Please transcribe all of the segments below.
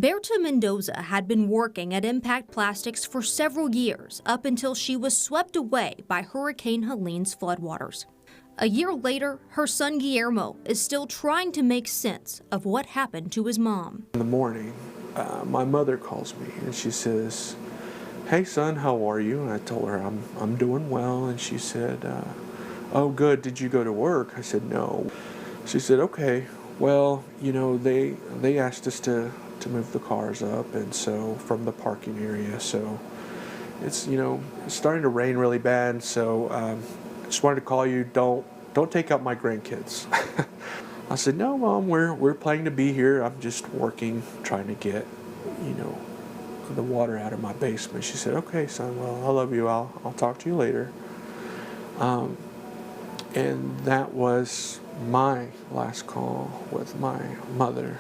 Bertha Mendoza had been working at Impact Plastics for several years, up until she was swept away by Hurricane Helene's floodwaters. A year later, her son Guillermo is still trying to make sense of what happened to his mom. In the morning, my mother calls me and she says, "Hey son, how are you?" And I told her I'm doing well, and she said, "Oh good, did you go to work?" I said no. She said, "Okay, well, you know, they asked us to move the cars up, and so from the parking area, so it's, you know, it's starting to rain really bad, so I just wanted to call you, don't take out my grandkids." I said, "No, Mom, we're planning to be here. I'm just working, trying to get, you know, the water out of my basement." She said, "Okay, son, well, I love you. I'll talk to you later." And that was my last call with my mother.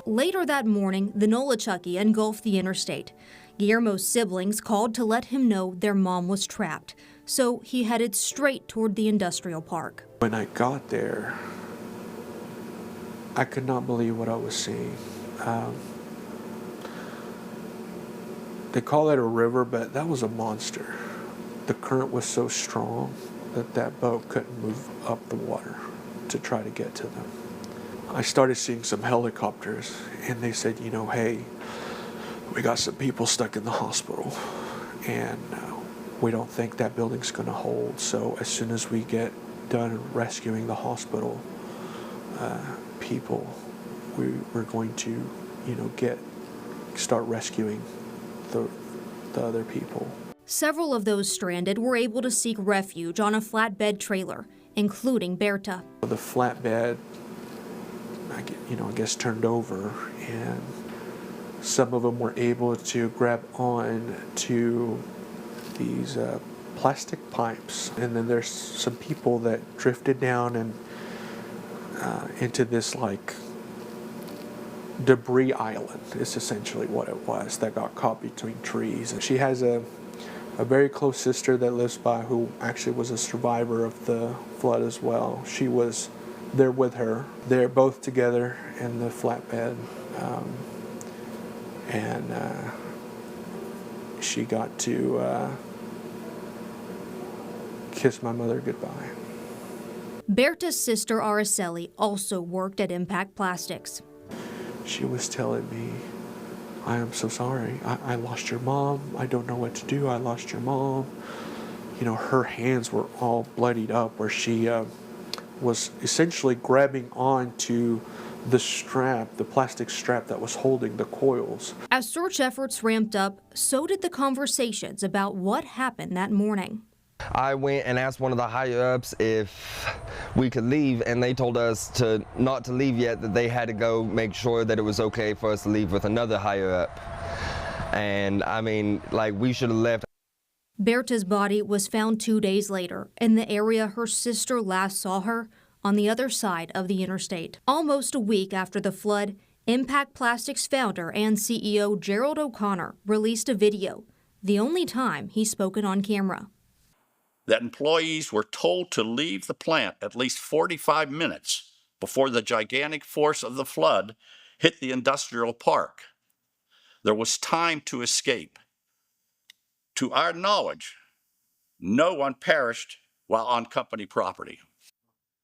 Later that morning, the Nolichucky engulfed the interstate. Guillermo's siblings called to let him know their mom was trapped, so he headed straight toward the industrial park. When I got there, I could not believe what I was seeing. They call it a river, but that was a monster. The current was so strong that that boat couldn't move up the water to try to get to them. I started seeing some helicopters, and they said, you know, "Hey, we got some people stuck in the hospital, and we don't think that building's going to hold. So as soon as we get done rescuing the hospital people, we're going to, you know, start rescuing the other people." Several of those stranded were able to seek refuge on a flatbed trailer, including Bertha. The flatbed, I guess turned over, and some of them were able to grab on to these plastic pipes, and then there's some people that drifted down and into this like debris island is essentially what it was, that got caught between trees. And she has a very close sister that lives by, who actually was a survivor of the flood as well. She was there with her. They're both together in the flatbed, and she got to kiss my mother goodbye. Berta's sister Araceli also worked at Impact Plastics. She was telling me, "I am so sorry. I lost your mom. I don't know what to do. I lost your mom." You know, her hands were all bloodied up, where she was essentially grabbing on to the strap, the plastic strap that was holding the coils. As search efforts ramped up, so did the conversations about what happened that morning. I went and asked one of the higher-ups if we could leave, and they told us not to leave yet, that they had to go make sure that it was okay for us to leave with another higher-up. And I mean, like, we should have left. Berta's body was found 2 days later in the area her sister last saw her, on the other side of the interstate. Almost a week after the flood, Impact Plastics founder and CEO Gerald O'Connor released a video, the only time he's spoken on camera. That employees were told to leave the plant at least 45 minutes before the gigantic force of the flood hit the industrial park. There was time to escape. To our knowledge, no one perished while on company property.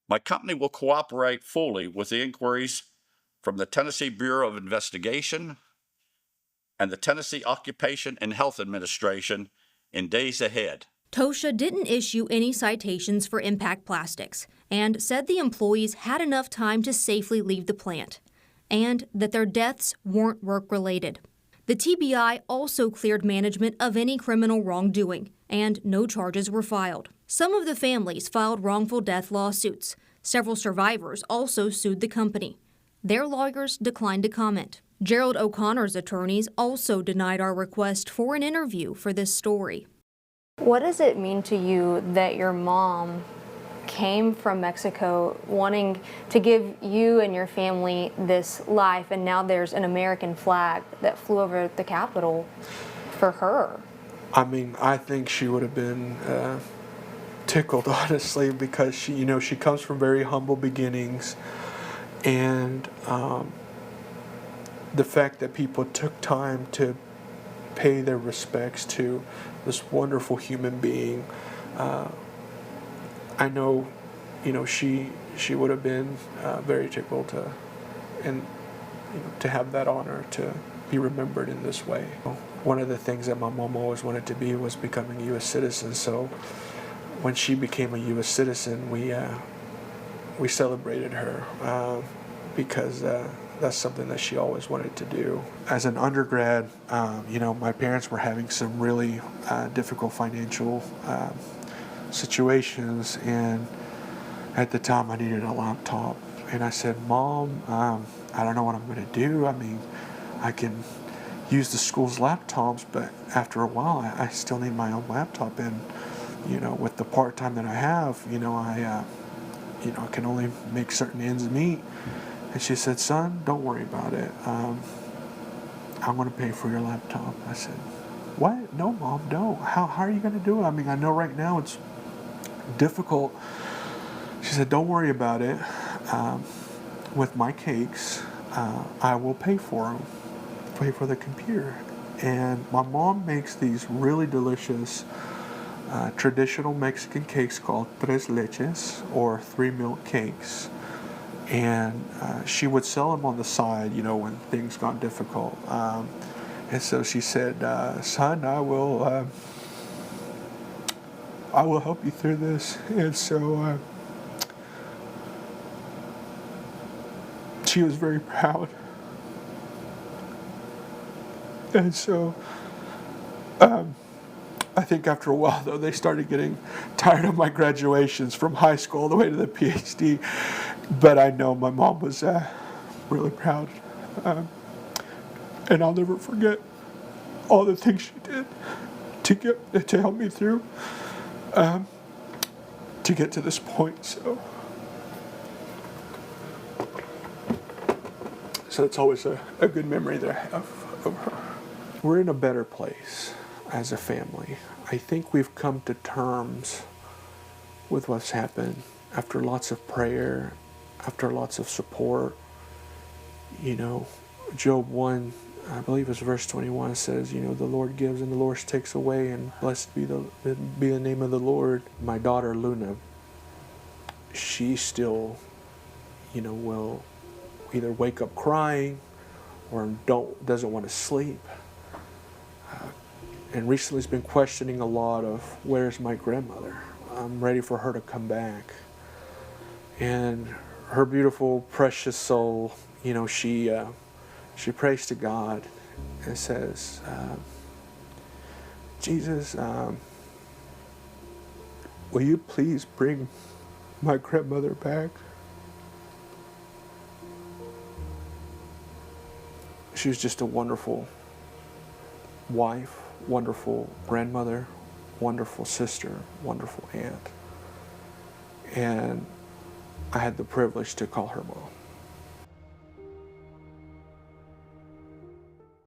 My company will cooperate fully with the inquiries from the Tennessee Bureau of Investigation and the Tennessee Occupation and Health Administration in days ahead. TOSHA didn't issue any citations for Impact Plastics and said the employees had enough time to safely leave the plant and that their deaths weren't work-related. The TBI also cleared management of any criminal wrongdoing, and no charges were filed. Some of the families filed wrongful death lawsuits. Several survivors also sued the company. Their lawyers declined to comment. Gerald O'Connor's attorneys also denied our request for an interview for this story. What does it mean to you that your mom came from Mexico wanting to give you and your family this life, and now there's an American flag that flew over the Capitol for her? I mean, I think she would have been tickled, honestly, because she comes from very humble beginnings, and the fact that people took time to pay their respects to this wonderful human being. I know, she would have been very tickled to, and to have that honor to be remembered in this way. One of the things that my mom always wanted to be was becoming a U.S. citizen. So when she became a U.S. citizen, we celebrated her because that's something that she always wanted to do. As an undergrad, my parents were having some really difficult financial situations, and at the time I needed a laptop. And I said, Mom, I don't know what I'm going to do. I mean, I can use the school's laptops, but after a while I still need my own laptop. And, with the part-time that I have, I can only make certain ends meet. And she said, son, don't worry about it. I'm going to pay for your laptop. I said, what? No, Mom, no. How are you going to do it? I mean, I know right now it's difficult. She said, don't worry about it. With my cakes, I will pay for them, pay for the computer. And my mom makes these really delicious traditional Mexican cakes called tres leches, or 3 milk cakes. And she would sell them on the side, when things got difficult. And so she said, son, I will help you through this. And so she was very proud. And so I think after a while, though, they started getting tired of my graduations from high school all the way to the PhD. But I know my mom was really proud. And I'll never forget all the things she did to help me through to get to this point. So it's always a good memory that I have of her. We're in a better place as a family. I think we've come to terms with what's happened after lots of prayer, after lots of support. Job 1, I believe it's verse 21, says, the Lord gives and the Lord takes away, and blessed be the name of the Lord. My daughter Luna, she still, will either wake up crying or doesn't want to sleep. And recently has been questioning a lot of, where's my grandmother? I'm ready for her to come back. And her beautiful, precious soul, she prays to God and says, Jesus, will you please bring my grandmother back? She was just a wonderful wife, wonderful grandmother, wonderful sister, wonderful aunt. And I had the privilege to call her mom.